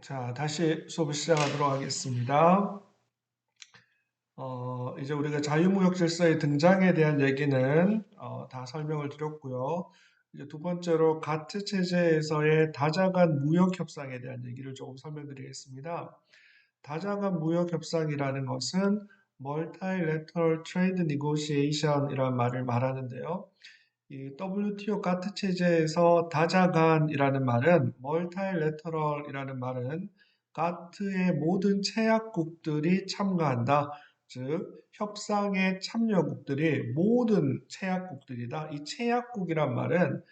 자, 다시 수업을 시작하도록 하겠습니다. 이제 우리가 자유무역 질서의 등장에 대한 얘기는 다 설명을 드렸고요. 이제 두 번째로 가트 체제에서의 다자간 무역 협상에 대한 얘기를 조금 설명드리겠습니다. 다자간 무역 협상이라는 것은 Multilateral Trade Negotiation이라는 말을 말하는데요. 이 WTO 가트 체제에서 다자간이라는 말은 멀타이레터럴이라는 말은 가트의 모든 체약국들이 참가한다. 즉 협상의 참여국들이 모든 체약국들이다. 이 체약국이란 말은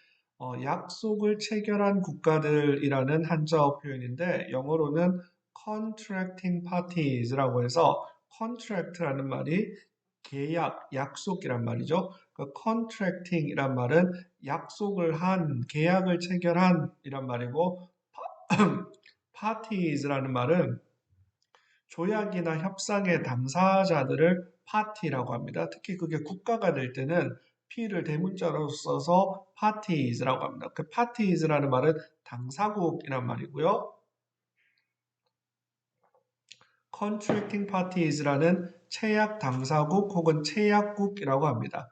약속을 체결한 국가들이라는 한자어 표현인데 영어로는 contracting parties라고 해서 contract라는 말이 계약, 약속이란 말이죠. 그 contracting이란 말은 약속을 한, 계약을 체결한 이란 말이고 parties라는 말은 조약이나 협상의 당사자들을 파티라고 합니다. 특히 그게 국가가 될 때는 P를 대문자로 써서 parties라고 합니다. 그 parties라는 말은 당사국이란 말이고요. contracting parties라는 체약 당사국 혹은 체약국이라고 합니다.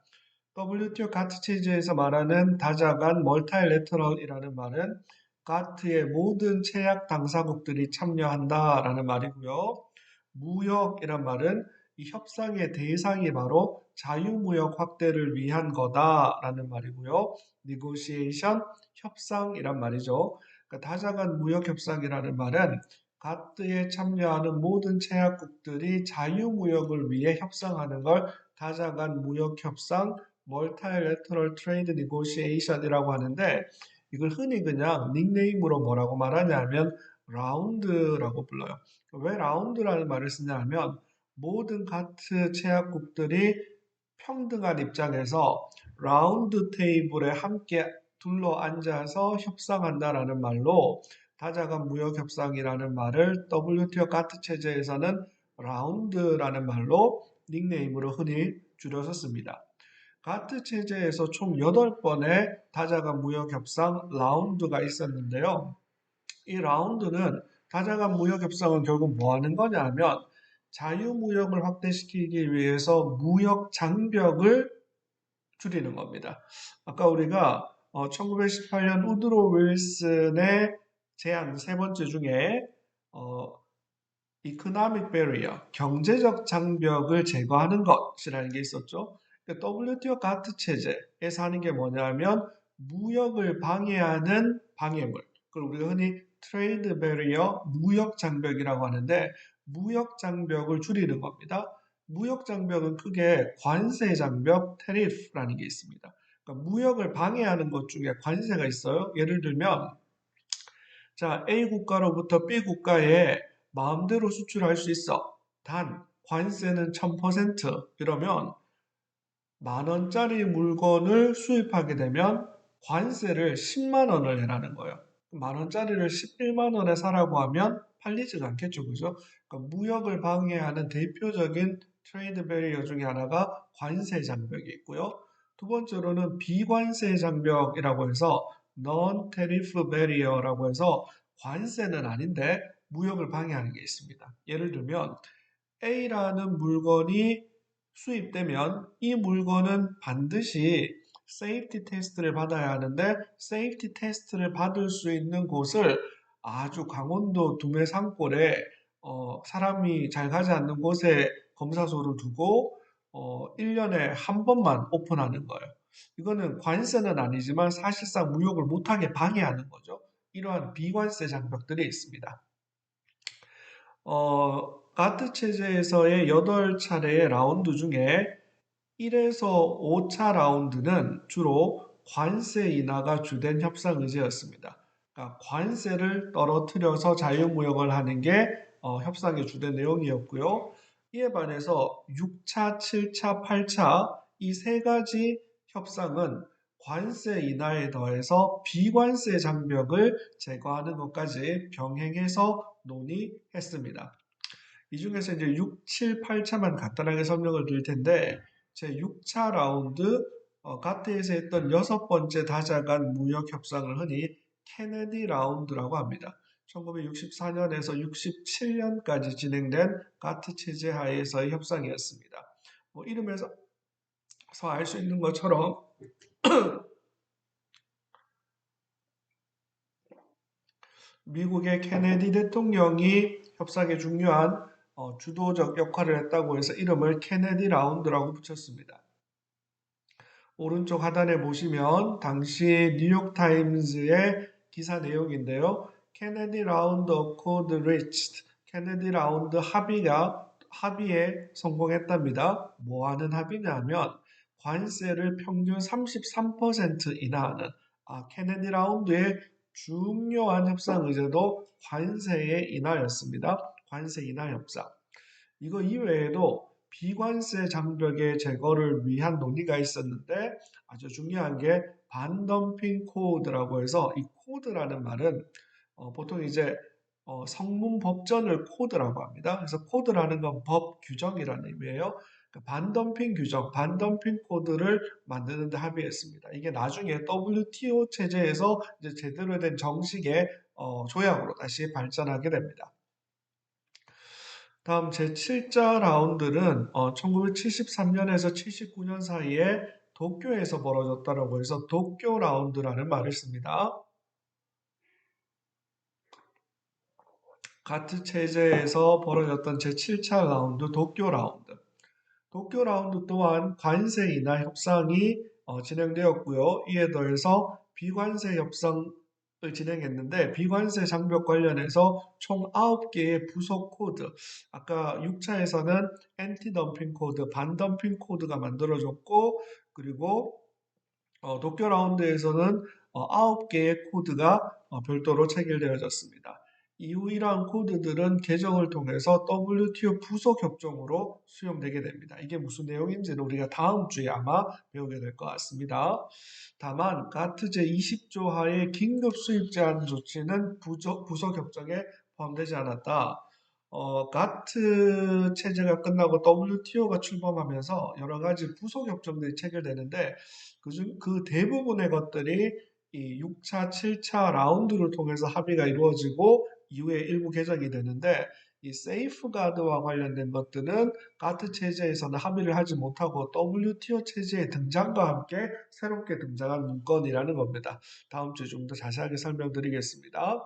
WTO 가트 체제에서 말하는 다자간 멀타이레터럴이라는 말은 가트의 모든 체약 당사국들이 참여한다라는 말이고요. 무역이란 말은 이 협상의 대상이 바로 자유무역 확대를 위한 거다라는 말이고요. negotiation, 협상이란 말이죠. 그러니까 다자간 무역 협상이라는 말은 가트에 참여하는 모든 체약국들이 자유무역을 위해 협상하는 걸 다자간 무역협상, Multilateral Trade Negotiation이라고 하는데 이걸 흔히 그냥 닉네임으로 뭐라고 말하냐면 라운드라고 불러요. 왜 라운드라는 말을 쓰냐 하면 모든 가트 체약국들이 평등한 입장에서 라운드 테이블에 함께 둘러 앉아서 협상한다라는 말로 다자간 무역 협상이라는 말을 WTO 가트 체제에서는 라운드라는 말로 닉네임으로 흔히 줄여서 씁니다. 가트 체제에서 총 8번의 다자간 무역 협상 라운드가 있었는데요. 이 라운드는 다자간 무역 협상은 결국 뭐 하는 거냐 하면 자유무역을 확대시키기 위해서 무역 장벽을 줄이는 겁니다. 아까 우리가 1918년 우드로 윌슨의 제안 세 번째 중에 economic barrier, 경제적 장벽을 제거하는 것이라는 게 있었죠. WTO 가트 체제에서 하는 게 뭐냐면 무역을 방해하는 방해물, 그걸 우리가 흔히 트레이드 베리어, 무역 장벽이라고 하는데 무역 장벽을 줄이는 겁니다. 무역 장벽은 크게 관세 장벽, 테리프라는 게 있습니다. 그러니까 무역을 방해하는 것 중에 관세가 있어요. 예를 들면 자, A 국가로부터 B 국가에 마음대로 수출할 수 있어. 단, 관세는 1000% 이러면 만 원짜리 물건을 수입하게 되면 관세를 10만 원을 내라는 거예요. 만 원짜리를 11만 원에 사라고 하면 팔리지가 않겠죠. 그죠? 그러니까 무역을 방해하는 대표적인 트레이드 베리어 중에 하나가 관세 장벽이 있고요. 두 번째로는 비관세 장벽이라고 해서 non-tariff barrier라고 해서 관세는 아닌데 무역을 방해하는 게 있습니다. 예를 들면 A라는 물건이 수입되면 이 물건은 반드시 세이프티 테스트를 받아야 하는데 세이프티 테스트를 받을 수 있는 곳을 아주 강원도 두메 산골에 사람이 잘 가지 않는 곳에 검사소를 두고 1년에 한 번만 오픈하는 거예요. 이거는 관세는 아니지만 사실상 무역을 못하게 방해하는 거죠. 이러한 비관세 장벽들이 있습니다. 가트 체제에서의 8차례의 라운드 중에 1에서 5차 라운드는 주로 관세 인하가 주된 협상 의제였습니다. 그러니까 관세를 떨어뜨려서 자유무역을 하는 게 협상의 주된 내용이었고요. 이에 반해서 6차, 7차, 8차 이 세 가지 협상은 관세 인하에 더해서 비관세 장벽을 제거하는 것까지 병행해서 논의했습니다. 이 중에서 이제 6, 7, 8차만 간단하게 설명을 드릴 텐데 제 6차 라운드 가트에서 했던 6번째 다자간 무역 협상을 흔히 케네디 라운드라고 합니다. 1964년에서 67년까지 진행된 가트 체제 하에서의 협상이었습니다. 이름에서 알 수 있는 것처럼 미국의 케네디 대통령이 협상에 중요한 주도적 역할을 했다고 해서 이름을 케네디 라운드라고 붙였습니다. 오른쪽 하단에 보시면 당시 뉴욕타임즈의 기사 내용인데요. 케네디 라운드 어코드 리치드, 케네디 라운드 합의에 성공했답니다. 뭐 하는 합의냐면 관세를 평균 33% 인하하는 케네디 라운드의 중요한 협상 의제도 관세의 인하였습니다. 관세 인하 협상. 이거 이외에도 비관세 장벽의 제거를 위한 논의가 있었는데 아주 중요한 게 반덤핑 코드라고 해서 이 코드라는 말은 보통 이제 성문 법전을 코드라고 합니다. 그래서 코드라는 건 법 규정이라는 의미예요. 그러니까 반덤핑 규정, 반덤핑 코드를 만드는 데 합의했습니다. 이게 나중에 WTO 체제에서 이제 제대로 된 정식의 조약으로 다시 발전하게 됩니다. 다음 제7자 라운드는 1973년에서 79년 사이에 도쿄에서 벌어졌다고 해서 도쿄 라운드라는 말을 씁니다. 가트 체제에서 벌어졌던 제7차 라운드 도쿄 라운드. 도쿄 라운드 또한 관세 인하 협상이 진행되었고요. 이에 더해서 비관세 협상을 진행했는데 비관세 장벽 관련해서 총 9개의 부속 코드, 아까 6차에서는 엔티덤핑 코드, 반덤핑 코드가 만들어졌고 그리고 도쿄 라운드에서는 9개의 코드가 별도로 체결되어졌습니다. 이후 이러한 코드들은 개정을 통해서 WTO 부속 협정으로 수용되게 됩니다. 이게 무슨 내용인지는 우리가 다음 주에 아마 배우게 될 것 같습니다. 다만 가트 제20조 하의 긴급 수입 제한 조치는 부속 협정에 포함되지 않았다. 가트 체제가 끝나고 WTO가 출범하면서 여러 가지 부속 협정들이 체결되는데 그 대부분의 것들이 이 6차, 7차 라운드를 통해서 합의가 이루어지고 이후에 일부 개정이 되는데 이 세이프가드와 관련된 것들은 가트 체제에서는 합의를 하지 못하고 WTO 체제의 등장과 함께 새롭게 등장한 문건이라는 겁니다. 다음 주에 좀 더 자세하게 설명드리겠습니다.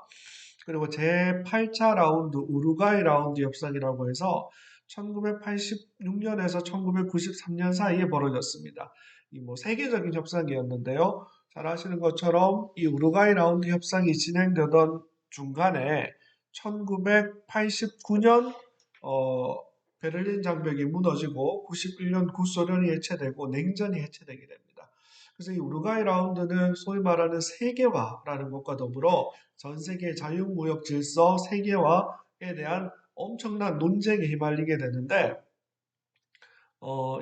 그리고 제8차 라운드, 우루과이 라운드 협상이라고 해서 1986년에서 1993년 사이에 벌어졌습니다. 이 세계적인 협상이었는데요. 잘 아시는 것처럼 이 우루과이 라운드 협상이 진행되던 중간에 1989년 베를린 장벽이 무너지고 91년 구소련이 해체되고 냉전이 해체되게 됩니다. 그래서 이 우루과이 라운드는 소위 말하는 세계화라는 것과 더불어 전 세계 자유무역 질서 세계화에 대한 엄청난 논쟁에 휘말리게 되는데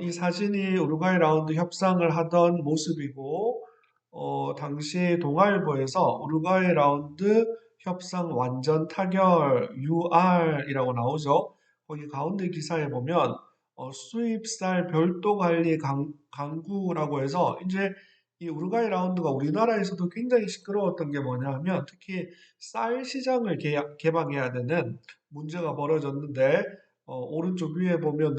이 사진이 우루과이 라운드 협상을 하던 모습이고 당시 동아일보에서 우루과이 라운드 협상 완전 타결 UR이라고 나오죠. 거기 가운데 기사에 보면 수입쌀 별도 관리 강구라고 해서 이제 이 우루과이 라운드가 우리나라에서도 굉장히 시끄러웠던 게 뭐냐 하면 특히 쌀 시장을 개방해야 되는 문제가 벌어졌는데 오른쪽 위에 보면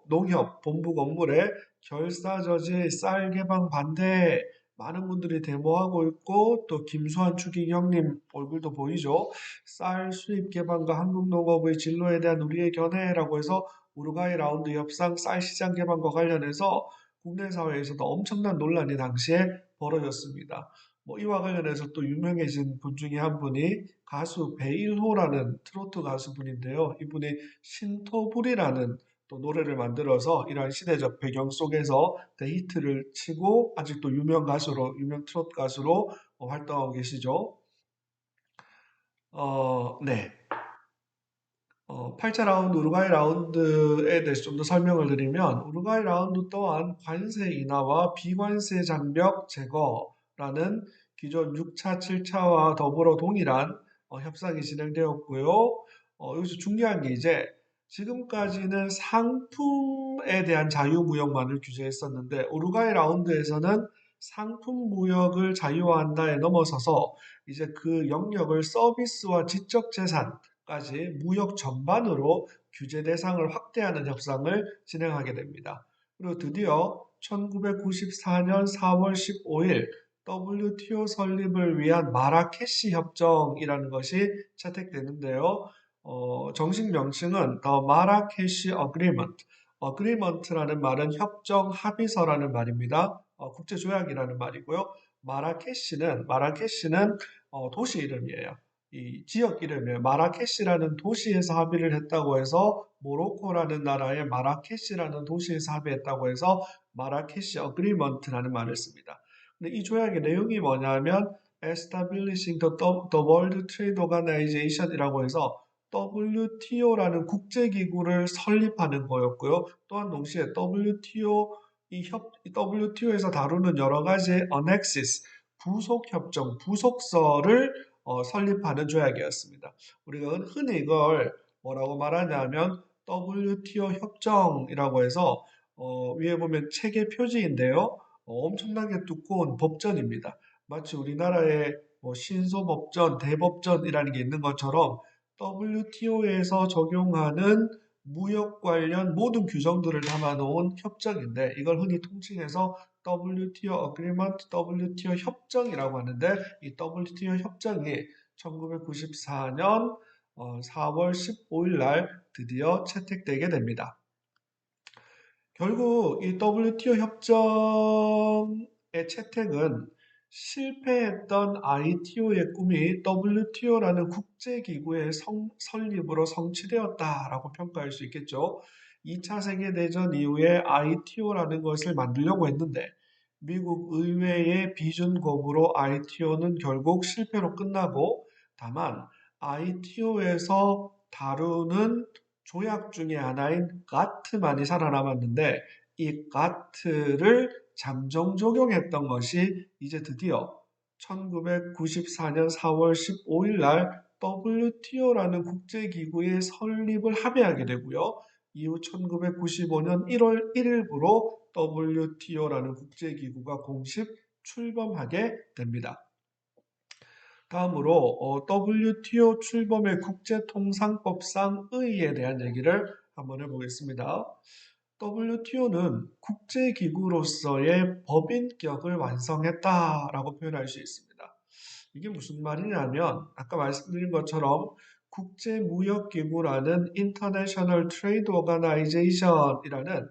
농협 본부 건물에 결사저지 쌀 개방 반대 많은 분들이 데모하고 있고 또 김수환 추기경님 얼굴도 보이죠. 쌀 수입 개방과 한국 농업의 진로에 대한 우리의 견해라고 해서 우루과이 라운드 협상 쌀 시장 개방과 관련해서 국내 사회에서도 엄청난 논란이 당시에 벌어졌습니다. 이와 관련해서 또 유명해진 분 중에 한 분이 가수 베일호라는 트로트 가수분인데요. 이분이 신토불이라는 또 노래를 만들어서 이러한 시대적 배경 속에서 대히트를 치고 아직도 유명 트로트 가수로 활동하고 계시죠. 네. 8차 라운드 우루과이 라운드에 대해서 좀 더 설명을 드리면 우루과이 라운드 또한 관세 인하와 비관세 장벽 제거라는 기존 6차, 7차와 더불어 동일한 협상이 진행되었고요. 여기서 중요한 게 이제 지금까지는 상품에 대한 자유무역만을 규제했었는데 우루과이 라운드에서는 상품 무역을 자유화한다에 넘어서서 이제 그 영역을 서비스와 지적 재산까지 무역 전반으로 규제 대상을 확대하는 협상을 진행하게 됩니다. 그리고 드디어 1994년 4월 15일 WTO 설립을 위한 마라케시 협정이라는 것이 채택되는데요. 정식 명칭은 The Marrakesh Agreement. Agreement라는 말은 협정 합의서라는 말입니다. 국제조약이라는 말이고요. 마라케시는 도시 이름이에요. 이 지역 이름이에요. 마라케시라는 도시에서 합의를 했다고 해서 모로코라는 나라의 마라케시라는 도시에서 합의했다고 해서 마라케시 어그리먼트라는 말을 씁니다. 근데 이 조약의 내용이 뭐냐면 Establishing the World Trade Organization이라고 해서 WTO라는 국제기구를 설립하는 거였고요. 또한 동시에 WTO에서 다루는 여러 가지 annexes, 부속 협정, 부속서를 설립하는 조약이었습니다. 우리가 흔히 이걸 뭐라고 말하냐면 WTO 협정이라고 해서 위에 보면 체계 표지인데요. 엄청나게 두꺼운 법전입니다. 마치 우리나라의 뭐 신소법전, 대법전이라는 게 있는 것처럼 WTO에서 적용하는 무역 관련 모든 규정들을 담아놓은 협정인데 이걸 흔히 통칭해서 WTO Agreement, WTO 협정이라고 하는데 이 WTO 협정이 1994년 4월 15일 날 드디어 채택되게 됩니다. 결국 이 WTO 협정의 채택은 실패했던 ITO의 꿈이 WTO라는 국제기구의 설립으로 성취되었다라고 평가할 수 있겠죠. 2차 세계대전 이후에 ITO라는 것을 만들려고 했는데 미국 의회의 비준법으로 ITO는 결국 실패로 끝나고 다만 ITO에서 다루는 조약 중에 하나인 가트만이 살아남았는데 이 가트를 잠정 적용했던 것이 이제 드디어 1994년 4월 15일 날 WTO라는 국제기구의 설립을 합의하게 되고요. 이후 1995년 1월 1일부로 WTO라는 국제기구가 공식 출범하게 됩니다. 다음으로 WTO 출범의 국제통상법상 의의에 대한 얘기를 한번 해보겠습니다. WTO는 국제기구로서의 법인격을 완성했다라고 표현할 수 있습니다. 이게 무슨 말이냐면 아까 말씀드린 것처럼 국제무역기구라는 International Trade Organization이라는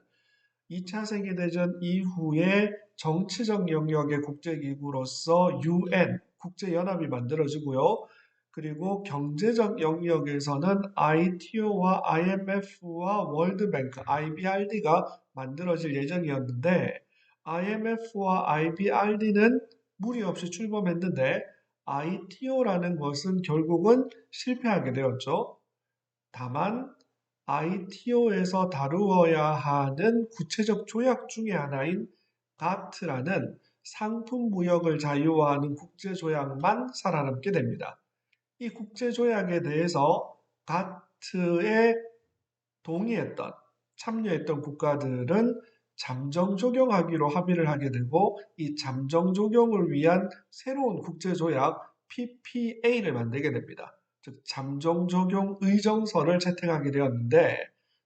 2차 세계대전 이후에 정치적 영역의 국제기구로서 UN, 국제연합이 만들어지고요. 그리고 경제적 영역에서는 ITO와 IMF와 월드뱅크, IBRD가 만들어질 예정이었는데 IMF와 IBRD는 무리 없이 출범했는데 ITO라는 것은 결국은 실패하게 되었죠. 다만 ITO에서 다루어야 하는 구체적 조약 중의 하나인 가트라는 상품 무역을 자유화하는 국제조약만 살아남게 됩니다. 이 국제조약에 대해서 가트에 동의했던, 참여했던 국가들은 잠정 적용하기로 합의를 하게 되고 이 잠정 적용을 위한 새로운 국제조약 PPA를 만들게 됩니다. 즉 잠정 적용 의정서를 채택하게 되었는데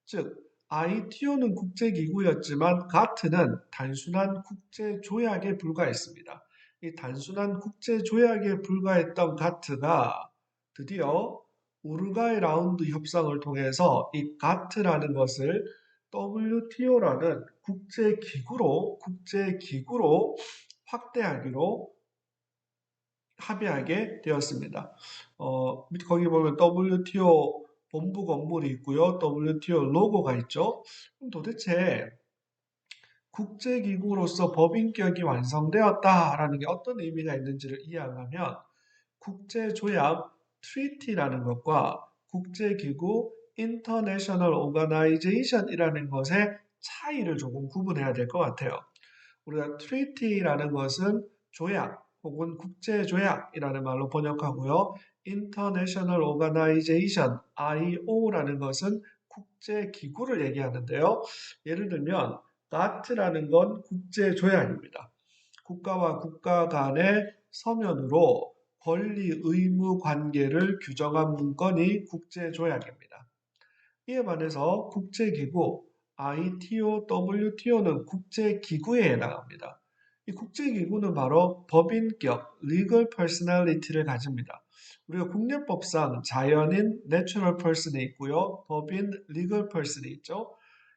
즉 ITO는 국제기구였지만 가트는 단순한 국제조약에 불과했습니다. 이 단순한 국제조약에 불과했던 가트가 드디어 우루과이 라운드 협상을 통해서 이 가트라는 것을 WTO라는 국제기구로 확대하기로 합의하게 되었습니다. 거기 보면 WTO 본부 건물이 있고요. WTO 로고가 있죠. 그럼 도대체 국제기구로서 법인격이 완성되었다라는 게 어떤 의미가 있는지를 이해하려면 국제조약 트리티라는 것과 국제기구 International Organization이라는 것의 차이를 조금 구분해야 될 것 같아요. 우리가 트리티라는 것은 조약 혹은 국제조약이라는 말로 번역하고요. International Organization, IO라는 것은 국제기구를 얘기하는데요. 예를 들면 GATT라는 건 국제조약입니다. 국가와 국가 간의 서면으로 권리 의무 관계를 규정한 문건이 국제조약입니다. 이에 반해서 국제기구 ITO, WTO는 국제기구에 해당합니다. 이 국제기구는 바로 법인격 (legal personality를) 가집니다. 우리가 국내법상 자연인 (natural person이) 있고요. 법인 (legal person이) 있죠.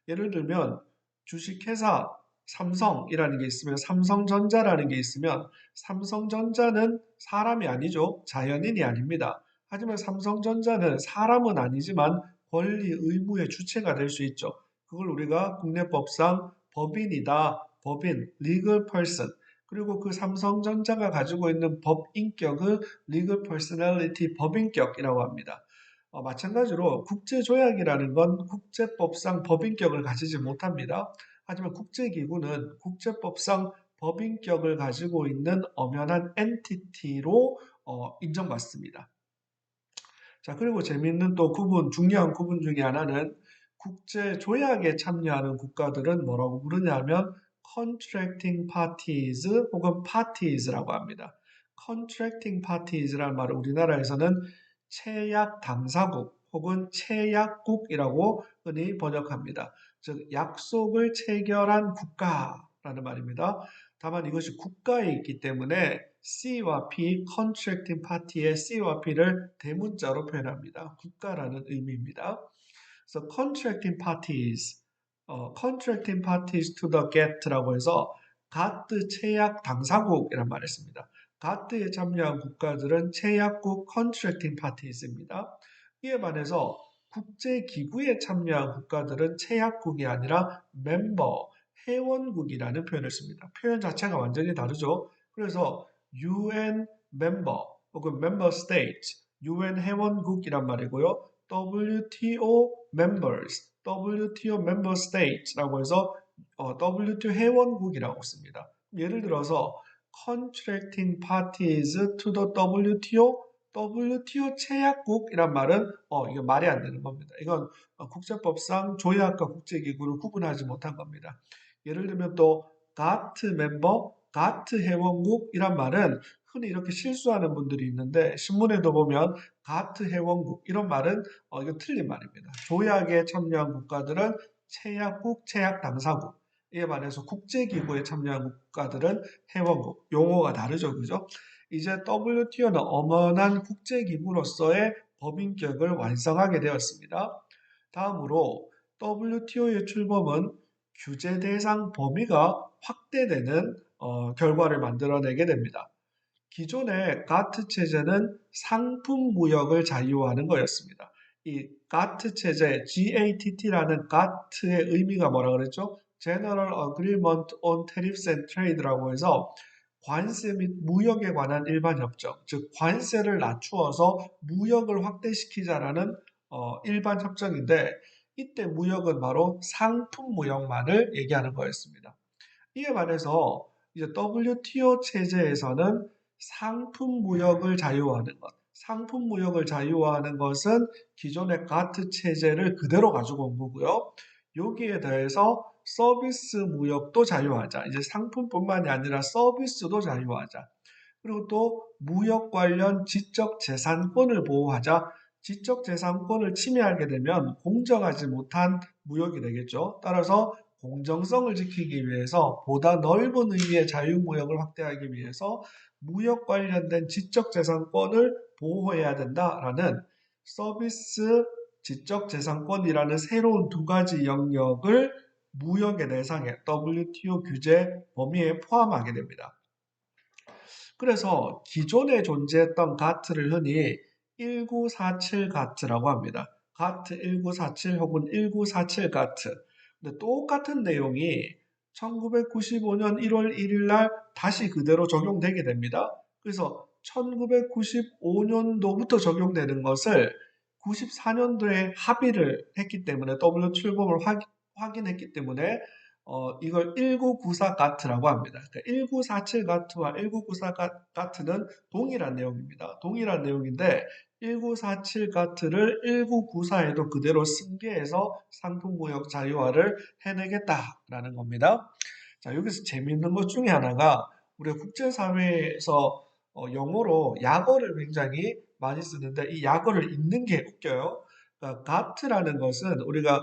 예를 들면 주식회사 삼성이라는 게 있으면 삼성전자라는 게 있으면 삼성전자는 사람이 아니죠. 자연인이 아닙니다. 하지만 삼성전자는 사람은 아니지만 권리 의무의 주체가 될 수 있죠. 그걸 우리가 국내법상 법인이다, 법인, legal person. 그리고 그 삼성전자가 가지고 있는 법인격을 legal personality, 법인격이라고 합니다. 마찬가지로 국제조약이라는 건 국제법상 법인격을 가지지 못합니다. 하지만 국제기구는 국제법상 법인격을 가지고 있는 엄연한 엔티티로 인정받습니다. 자, 그리고 재미있는 또 중요한 구분 중에 하나는 국제 조약에 참여하는 국가들은 뭐라고 부르냐면 contracting parties 혹은 parties라고 합니다. contracting parties라는 말을 우리나라에서는 체약 당사국 혹은 체약국이라고 흔히 번역합니다. 즉 약속을 체결한 국가라는 말입니다. 다만 이것이 국가에 있기 때문에 C와 P, contracting party의 C와 P를 대문자로 표현합니다. 국가라는 의미입니다. 그래서 contracting parties to the GATT라고 해서 가트 체약 당사국이란 말을 씁니다. 가트에 참여한 국가들은 체약국 contracting parties입니다. 이에 반해서 국제기구에 참여한 국가들은 체약국이 아니라 멤버, 회원국이라는 표현을 씁니다. 표현 자체가 완전히 다르죠. 그래서 UN 멤버 혹은 member state, UN 회원국이란 말이고요. WTO members, WTO member states라고 해서 WTO 회원국이라고 씁니다. 예를 들어서 contracting parties to the WTO, WTO 체약국이란 말은 이거 말이 안 되는 겁니다. 이건 국제법상 조약과 국제기구를 구분하지 못한 겁니다. 예를 들면 또 GATT 멤버, GATT 회원국 이란 말은 흔히 이렇게 실수하는 분들이 있는데 신문에도 보면 GATT 회원국 이런 말은 이거 틀린 말입니다. 조약에 참여한 국가들은 체약국, 체약 당사국. 이에 반해서 국제기구에 참여한 국가들은 회원국. 용어가 다르죠, 그죠? 이제 WTO는 엄연한 국제기구로서의 법인격을 완성하게 되었습니다. 다음으로 WTO의 출범은 규제 대상 범위가 확대되는 결과를 만들어내게 됩니다. 기존의 가트 체제는 상품 무역을 자유화하는 거였습니다. 이 가트 체제, GATT라는 가트의 의미가 뭐라 그랬죠? General Agreement on Tariffs and Trade라고 해서 관세 및 무역에 관한 일반 협정, 즉 관세를 낮추어서 무역을 확대시키자라는 일반 협정인데 이때 무역은 바로 상품 무역만을 얘기하는 거였습니다. 이에 반해서 이제 WTO 체제에서는 상품 무역을 자유화하는 것, 상품 무역을 자유화하는 것은 기존의 가트 체제를 그대로 가지고 온 거고요. 여기에 더해서 서비스 무역도 자유화하자. 이제 상품뿐만이 아니라 서비스도 자유화하자. 그리고 또 무역 관련 지적 재산권을 보호하자. 지적 재산권을 침해하게 되면 공정하지 못한 무역이 되겠죠. 따라서 공정성을 지키기 위해서 보다 넓은 의미의 자유무역을 확대하기 위해서 무역 관련된 지적재산권을 보호해야 된다라는 서비스 지적재산권이라는 새로운 두 가지 영역을 무역의 대상에 WTO 규제 범위에 포함하게 됩니다. 그래서 기존에 존재했던 가트를 흔히 1947 가트라고 합니다. 가트 1947 혹은 1947 가트. 근데 똑같은 내용이 1995년 1월 1일 날 다시 그대로 적용되게 됩니다. 그래서 1995년도부터 적용되는 것을 94년도에 합의를 했기 때문에 W 출범을 확인했기 때문에 이걸 1994 가트라고 합니다. 그러니까 1947 가트와 1994 가트는 동일한 내용입니다. 동일한 내용인데 1947 가트를 1994에도 그대로 승계해서 상품무역 자유화를 해내겠다라는 겁니다. 자, 여기서 재미있는 것 중에 하나가 우리가 국제사회에서 영어로 약어를 굉장히 많이 쓰는데 이 약어를 읽는 게 웃겨요. 그러니까 GATT라는 것은 우리가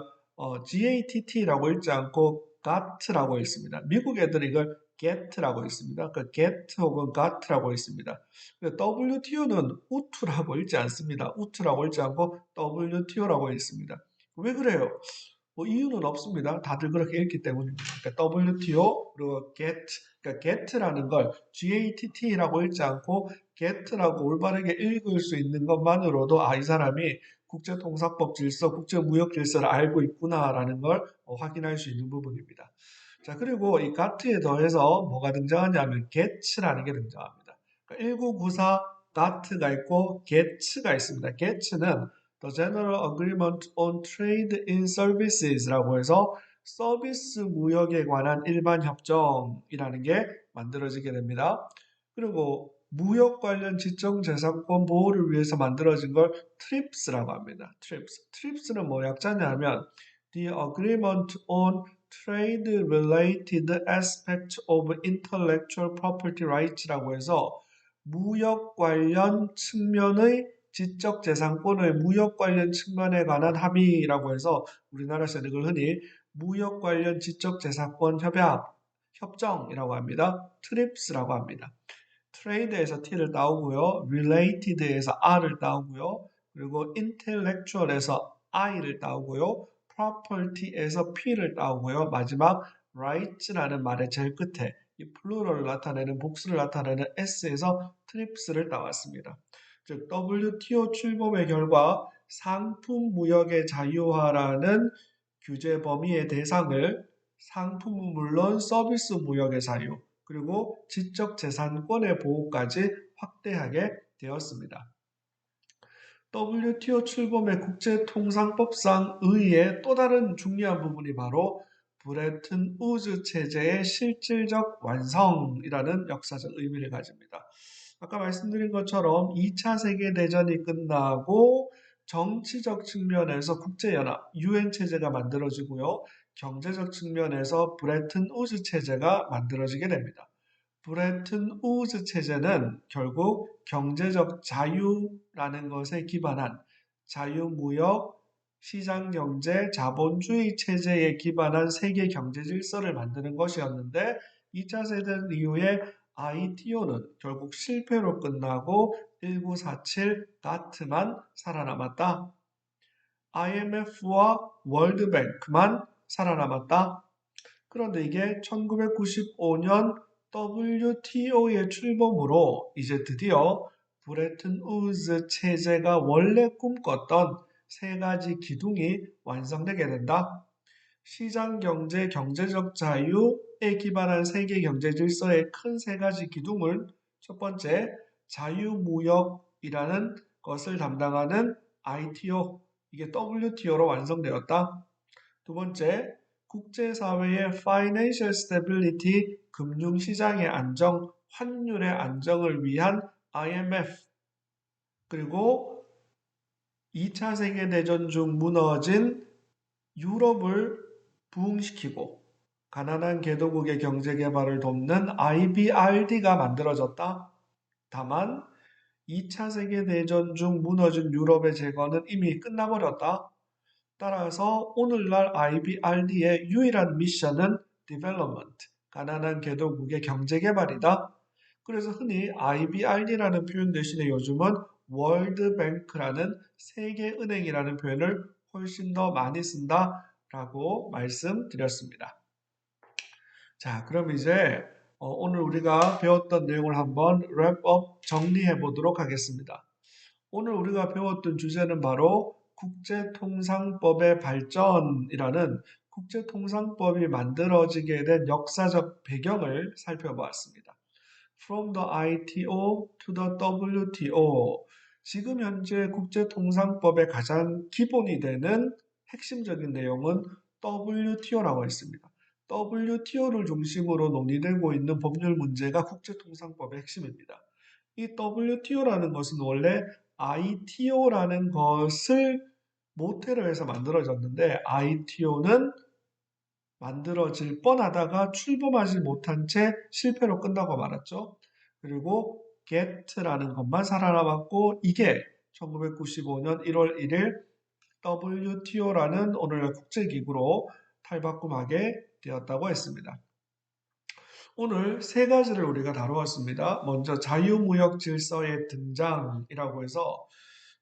GATT라고 읽지 않고 GATT라고 읽습니다. 미국 애들은 이걸 GET라고 읽습니다. 그 GET 혹은 GATT라고 읽습니다. WTO는 UT라고 읽지 않습니다. UT라고 읽지 않고 WTO라고 읽습니다. 왜 그래요? 뭐 이유는 없습니다. 다들 그렇게 읽기 때문입니다. 그러니까 WTO 그리고 GET, 그러니까 GET라는 걸 GATT라고 읽지 않고 GET라고 올바르게 읽을 수 있는 것만으로도 이 사람이 국제통상법 질서, 국제무역 질서를 알고 있구나라는 걸 확인할 수 있는 부분입니다. 자, 그리고 이 GATT에 더해서 뭐가 등장하냐면 GATC라는 게 등장합니다. 그러니까 1994 GATT가 있고 GATC가 있습니다. GATC는 The General Agreement on Trade in Services라고 해서 서비스 무역에 관한 일반 협정이라는 게 만들어지게 됩니다. 그리고 무역 관련 지정재산권 보호를 위해서 만들어진 걸 TRIPS라고 합니다. TRIPS. TRIPS는 뭐 약자냐면 The Agreement on Trade Related Aspects of Intellectual Property Rights라고 해서 무역 관련 측면의 지적재산권의 무역 관련 측면에 관한 합의라고 해서 우리나라에서는 이걸 흔히 무역 관련 지적재산권 협정이라고 합니다. TRIPS라고 합니다. trade에서 T를 따오고요. related에서 R을 따오고요. 그리고 intellectual에서 I를 따오고요. property에서 P를 따오고요. 마지막 rights라는 말의 제일 끝에 이 플루럴을 나타내는 복수를 나타내는 S에서 TRIPS를 따왔습니다. 즉 WTO 출범의 결과 상품 무역의 자유화라는 규제 범위의 대상을 상품은 물론 서비스 무역의 자유 그리고 지적재산권의 보호까지 확대하게 되었습니다. WTO 출범의 국제통상법상 의의 또 다른 중요한 부분이 바로 브레튼 우즈 체제의 실질적 완성이라는 역사적 의미를 가집니다. 아까 말씀드린 것처럼 2차 세계대전이 끝나고 정치적 측면에서 국제연합, UN 체제가 만들어지고요. 경제적 측면에서 브레튼 우즈 체제가 만들어지게 됩니다. 브레튼 우즈 체제는 결국 경제적 자유라는 것에 기반한 자유무역, 시장경제, 자본주의 체제에 기반한 세계 경제 질서를 만드는 것이었는데 2차 세대전 이후에 ITO는 결국 실패로 끝나고 1947 가트만 살아남았다. IMF와 월드뱅크만 살아남았다. 그런데 이게 1995년 WTO의 출범으로 이제 드디어 브레튼 우즈 체제가 원래 꿈꿨던 세 가지 기둥이 완성되게 된다. 시장 경제, 경제적 자유에 기반한 세계 경제 질서의 큰 세 가지 기둥을 첫 번째 자유무역이라는 것을 담당하는 ITO, 이게 WTO로 완성되었다. 두 번째, 국제사회의 Financial Stability, 금융시장의 안정, 환율의 안정을 위한 IMF, 그리고 2차 세계대전 중 무너진 유럽을 부흥시키고 가난한 개도국의 경제 개발을 돕는 IBRD가 만들어졌다. 다만 2차 세계대전 중 무너진 유럽의 재건은 이미 끝나버렸다. 따라서 오늘날 IBRD의 유일한 미션은 Development, 가난한 개도국의 경제 개발이다. 그래서 흔히 IBRD라는 표현 대신에 요즘은 월드뱅크라는 세계은행이라는 표현을 훨씬 더 많이 쓴다라고 말씀드렸습니다. 자, 그럼 이제 오늘 우리가 배웠던 내용을 한번 랩업 정리해 보도록 하겠습니다. 오늘 우리가 배웠던 주제는 바로 국제통상법의 발전이라는 국제통상법이 만들어지게 된 역사적 배경을 살펴보았습니다. From the ITO to the WTO. 지금 현재 국제통상법의 가장 기본이 되는 핵심적인 내용은 WTO라고 했습니다. WTO를 중심으로 논의되고 있는 법률 문제가 국제통상법의 핵심입니다. 이 WTO라는 것은 원래 ITO라는 것을 모태로 해서 만들어졌는데 ITO는 만들어질 뻔하다가 출범하지 못한 채 실패로 끝나고 말았죠. 그리고 get라는 것만 살아남았고 이게 1995년 1월 1일 WTO라는 오늘날 국제기구로 탈바꿈하게 되었다고 했습니다. 오늘 세 가지를 우리가 다루었습니다. 먼저 자유무역 질서의 등장이라고 해서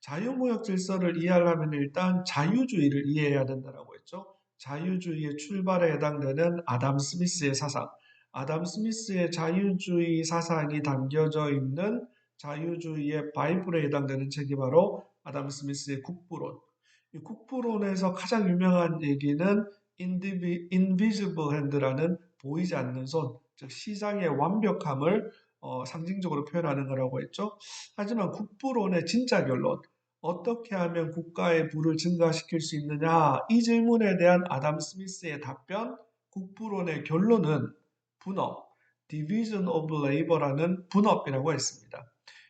자유무역 질서를 이해하려면 일단 자유주의를 이해해야 된다고 했죠. 자유주의의 출발에 해당되는 아담 스미스의 사상, 아담 스미스의 자유주의 사상이 담겨져 있는 자유주의의 바이블에 해당되는 책이 바로 아담 스미스의 국부론. 이 국부론에서 가장 유명한 얘기는 invisible hand라는 보이지 않는 손, 즉 시장의 완벽함을 상징적으로 표현하는 거라고 했죠. 하지만 국부론의 진짜 결론, 어떻게 하면 국가의 부를 증가시킬 수 있느냐, 이 질문에 대한 아담 스미스의 답변, 국부론의 결론은 분업, Division of Labor라는 분업이라고 했습니다.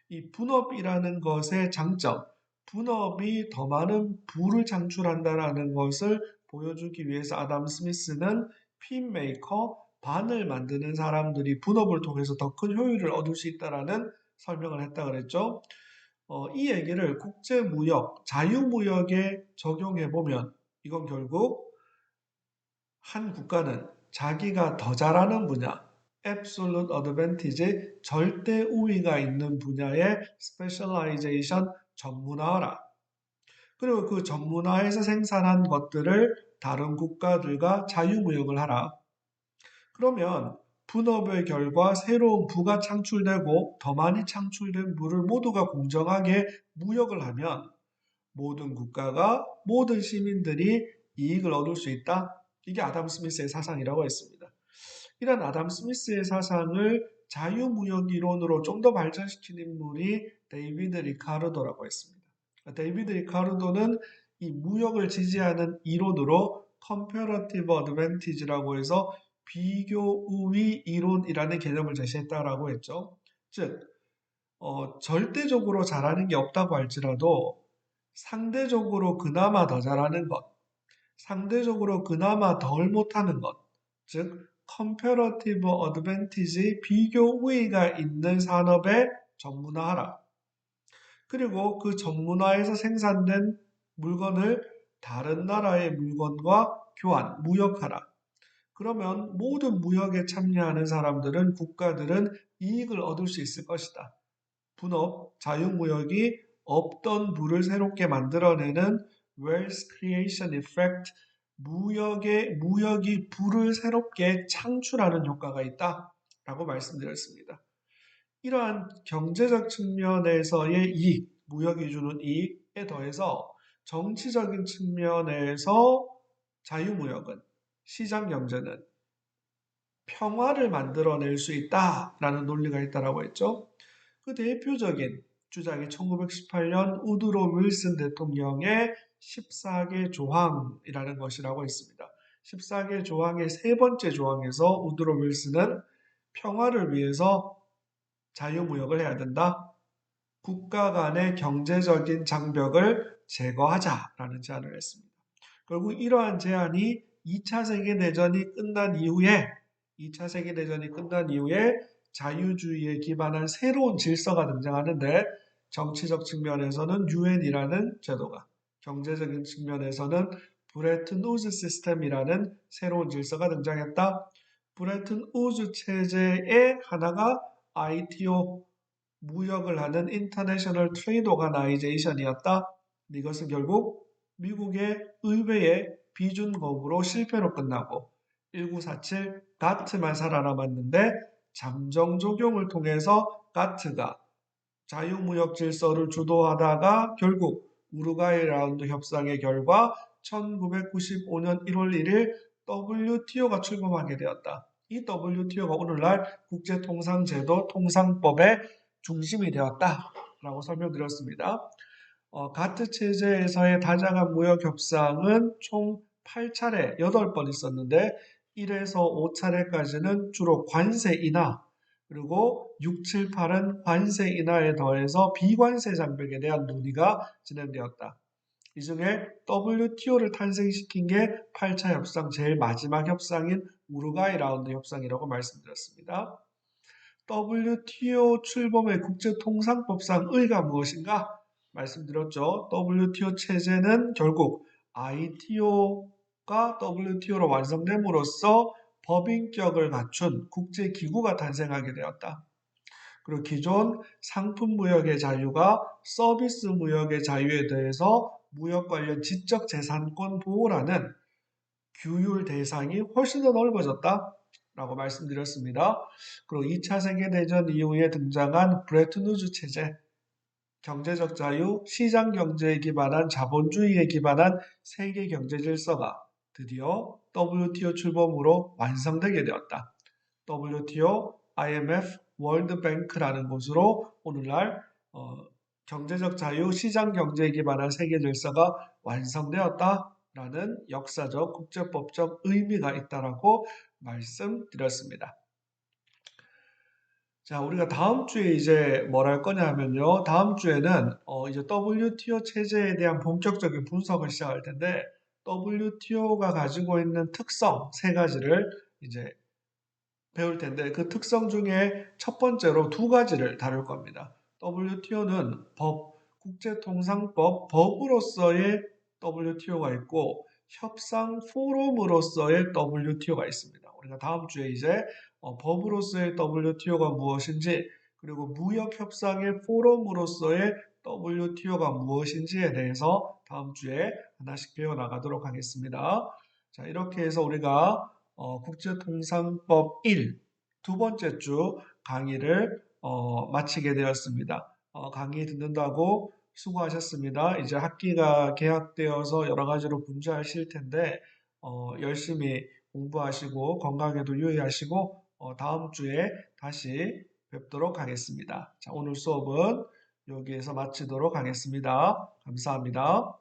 이 분업이라는 것의 장점, 분업이 더 많은 부를 창출한다는 것을 보여주기 위해서 아담 스미스는 핀 메이커, 반을 만드는 사람들이 분업을 통해서 더 큰 효율을 얻을 수 있다는 설명을 했다 그랬죠. 이 얘기를 국제무역, 자유무역에 적용해보면 이건 결국 한 국가는 자기가 더 잘하는 분야, absolute advantage, 절대 우위가 있는 분야의 specialization, 전문화하라. 그리고 그 전문화에서 생산한 것들을 다른 국가들과 자유무역을 하라. 그러면 분업의 결과 새로운 부가 창출되고 더 많이 창출된 부를 모두가 공정하게 무역을 하면 모든 국가가 모든 시민들이 이익을 얻을 수 있다. 이게 아담 스미스의 사상이라고 했습니다. 이런 아담 스미스의 사상을 자유무역 이론으로 좀 더 발전시킨 인물이 데이비드 리카르도라고 했습니다. 데이비드 리카르도는 이 무역을 지지하는 이론으로 comparative advantage라고 해서 비교 우위 이론이라는 개념을 제시했다라고 했죠. 즉, 절대적으로 잘하는 게 없다고 할지라도 상대적으로 그나마 더 잘하는 것, 상대적으로 그나마 덜 못하는 것, 즉 comparative advantage, 비교 우위가 있는 산업에 전문화하라. 그리고 그 전문화에서 생산된 물건을 다른 나라의 물건과 교환, 무역하라. 그러면 모든 무역에 참여하는 사람들은, 국가들은 이익을 얻을 수 있을 것이다. 분업, 자유무역이 없던 부를 새롭게 만들어내는 wealth creation effect, 무역이 부를 새롭게 창출하는 효과가 있다라고 말씀드렸습니다. 이러한 경제적 측면에서의 이익, 무역이 주는 이익에 더해서 정치적인 측면에서 자유무역은, 시장경제는 평화를 만들어낼 수 있다라는 논리가 있다라고 했죠. 그 대표적인 주장이 1918년 우드로 윌슨 대통령의 14개 조항이라는 것이라고 있습니다. 14개 조항의 세 번째 조항에서 우드로 윌슨은 평화를 위해서 자유무역을 해야 된다. 국가 간의 경제적인 장벽을 제거하자라는 제안을 했습니다. 결국 이러한 제안이 2차 세계대전이 끝난 이후에 2차 세계대전이 끝난 이후에 자유주의에 기반한 새로운 질서가 등장하는데 정치적 측면에서는 유엔이라는 제도가, 경제적인 측면에서는 브레튼 우즈 시스템이라는 새로운 질서가 등장했다. 브레튼 우즈 체제의 하나가 ITO, 무역을 하는 인터내셔널 트레이드 오가나이제이션이었다. 이것은 결국 미국의 의회의 비준거부로 실패로 끝나고 1947 가트만 살아남았는데 잠정 적용을 통해서 가트가 자유무역 질서를 주도하다가 결국 우루과이 라운드 협상의 결과 1995년 1월 1일 WTO가 출범하게 되었다. 이 WTO가 오늘날 국제통상제도 통상법의 중심이 되었다라고 설명드렸습니다. 가트 체제에서의 다자간 무역 협상은 총 8차례, 8번 있었는데 1에서 5차례까지는 주로 관세 인하, 그리고 6, 7, 8은 관세 인하에 더해서 비관세 장벽에 대한 논의가 진행되었다. 이 중에 WTO를 탄생시킨 게 8차 협상 제일 마지막 협상인 우루과이 라운드 협상이라고 말씀드렸습니다. WTO 출범의 국제통상법상 의의가 무엇인가? 말씀드렸죠. WTO 체제는 결국 ITO가 WTO로 완성됨으로써 법인격을 갖춘 국제기구가 탄생하게 되었다. 그리고 기존 상품 무역의 자유가 서비스 무역의 자유에 대해서 무역 관련 지적 재산권 보호라는 규율 대상이 훨씬 더 넓어졌다. 라고 말씀드렸습니다. 그리고 2차 세계대전 이후에 등장한 브레튼 우즈 체제, 경제적 자유, 시장 경제에 기반한 자본주의에 기반한 세계 경제 질서가 드디어 WTO 출범으로 완성되게 되었다. WTO, IMF, 월드뱅크라는 곳으로 오늘날 경제적 자유, 시장 경제에 기반한 세계 질서가 완성되었다라는 역사적, 국제법적 의미가 있다라고 말씀드렸습니다. 자, 우리가 다음 주에 이제 뭘 할 거냐 하면요. 다음 주에는 이제 WTO 체제에 대한 본격적인 분석을 시작할 텐데 WTO가 가지고 있는 특성 세 가지를 이제 배울 텐데 그 특성 중에 첫 번째로 두 가지를 다룰 겁니다. WTO는 국제통상법, 법으로서의 WTO가 있고 협상 포럼으로서의 WTO가 있습니다. 우리가 다음 주에 이제 법으로서의 WTO가 무엇인지 그리고 무역협상의 포럼으로서의 WTO가 무엇인지에 대해서 다음 주에 하나씩 배워나가도록 하겠습니다. 자, 이렇게 해서 우리가 국제통상법 1 두 번째 주 강의를 마치게 되었습니다. 강의 듣는다고 수고하셨습니다. 이제 학기가 개학되어서 여러 가지로 분주하실 텐데 열심히 공부하시고 건강에도 유의하시고 다음 주에 다시 뵙도록 하겠습니다. 자, 오늘 수업은 여기에서 마치도록 하겠습니다. 감사합니다.